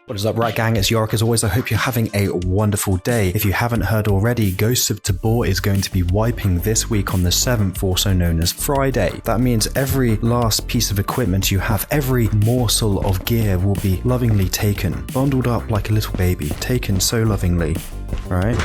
What is up, right gang? It's Yorick as always. I hope you're having a wonderful day. If you haven't heard already, Ghosts of Tabor is going to be wiping this week on the 7th, also known as Friday. That means every last piece of equipment you have, every morsel of gear will be lovingly taken, bundled up like a little baby, taken so lovingly, right?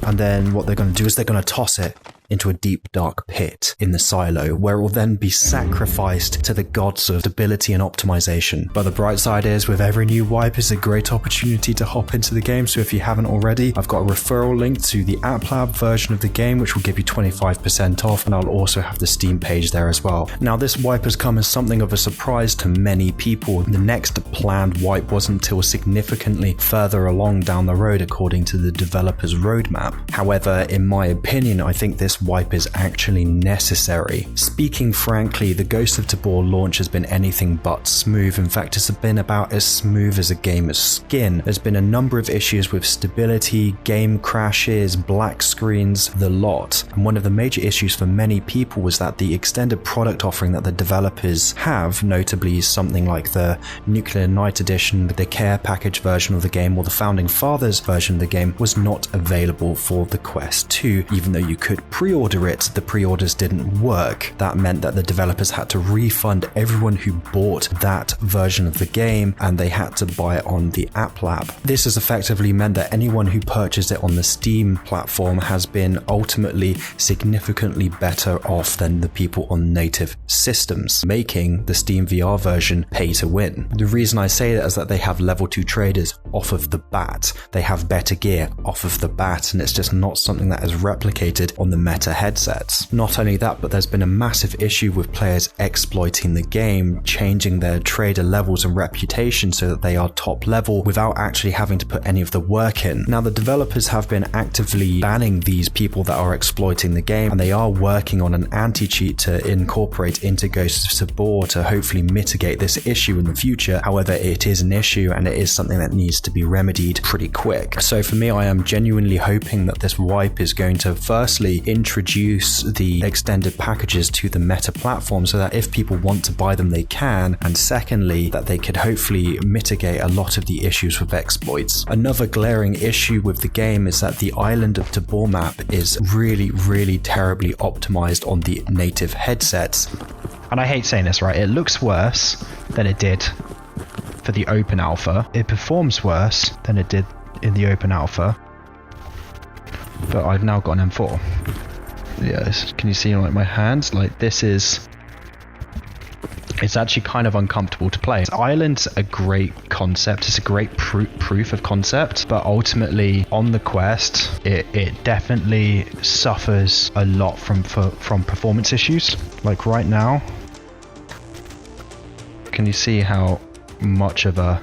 And then what they're going to do is they're going to toss it into a deep dark pit in the silo where it will then be sacrificed to the gods of stability and optimization. But the bright side is with every new wipe is a great opportunity to hop into the game. So if you haven't already, I've got a referral link to the App Lab version of the game which will give you 25% off, and I'll also have the Steam page there as well. Now this wipe has come as something of a surprise to many people. The next planned wipe wasn't until significantly further along down the road according to the developer's roadmap. However, in my opinion, I think this wipe is actually necessary. Speaking frankly, the Ghosts of Tabor launch has been anything but smooth. In fact, it's been about as smooth as a gamer's skin. There's been a number of issues with stability, game crashes, black screens, the lot. And one of the major issues for many people was that the extended product offering that the developers have, notably something like the Nuclear Night Edition, the Care Package version of the game, or the Founding Fathers version of the game, was not available for the Quest 2, even though you could pre-order it. The pre-orders didn't work. That meant that the developers had to refund everyone who bought that version of the game, and they had to buy it on the App Lab. This has effectively meant that anyone who purchased it on the Steam platform has been ultimately significantly better off than the people on native systems, making the Steam VR version pay to win. The reason I say that is that they have level 2 traders off of the bat. They have better gear off of the bat, and it's just not something that is replicated on the Meta headsets. Not only that, but there's been a massive issue with players exploiting the game, changing their trader levels and reputation so that they are top level without actually having to put any of the work in. Now the developers have been actively banning these people that are exploiting the game, and they are working on an anti-cheat to incorporate into Ghosts of Tabor to hopefully mitigate this issue in the future. However, it is an issue and it is something that needs to be remedied pretty quick. So for me, I am genuinely hoping that this wipe is going to firstly introduce the extended packages to the Meta platform so that if people want to buy them they can, and secondly that they could hopefully mitigate a lot of the issues with exploits. Another glaring issue with the game is that the Island of Tabor map is really terribly optimized on the native headsets. And I hate saying this, right? It looks worse than it did for the open alpha. It performs worse than it did in the open alpha. But I've now got an M4. Yes, can you see like my hands? Like this is... It's actually kind of uncomfortable to play. Island's a great concept. It's a great proof of concept. But ultimately, on the Quest, it definitely suffers a lot from performance issues. Like right now, can you see how much of a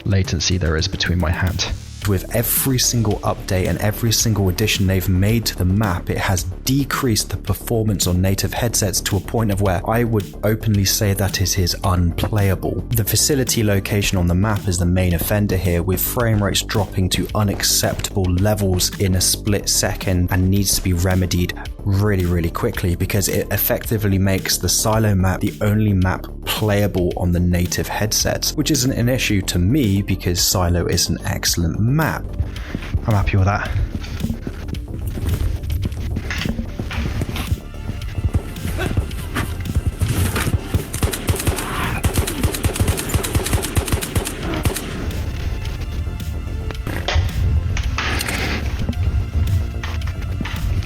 latency there is between my hand? With every single update and every single addition they've made to the map, it has decreased the performance on native headsets to a point of where I would openly say that it is unplayable. The facility location on the map is the main offender here, with frame rates dropping to unacceptable levels in a split second, and needs to be remedied really quickly because it effectively makes the silo map the only map playable on the native headsets, which isn't an issue to me because silo is an excellent map. I'm happy with that.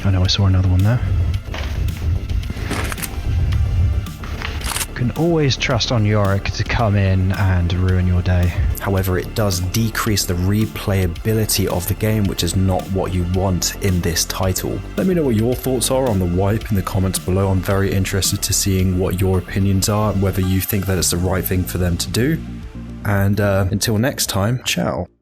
I know I saw another one there. Can always trust on Yorick to come in and ruin your day. However, it does decrease the replayability of the game, which is not what you want in this title. Let me know what your thoughts are on the wipe in the comments below. I'm very interested to seeing what your opinions are, whether you think that it's the right thing for them to do. And until next time, ciao.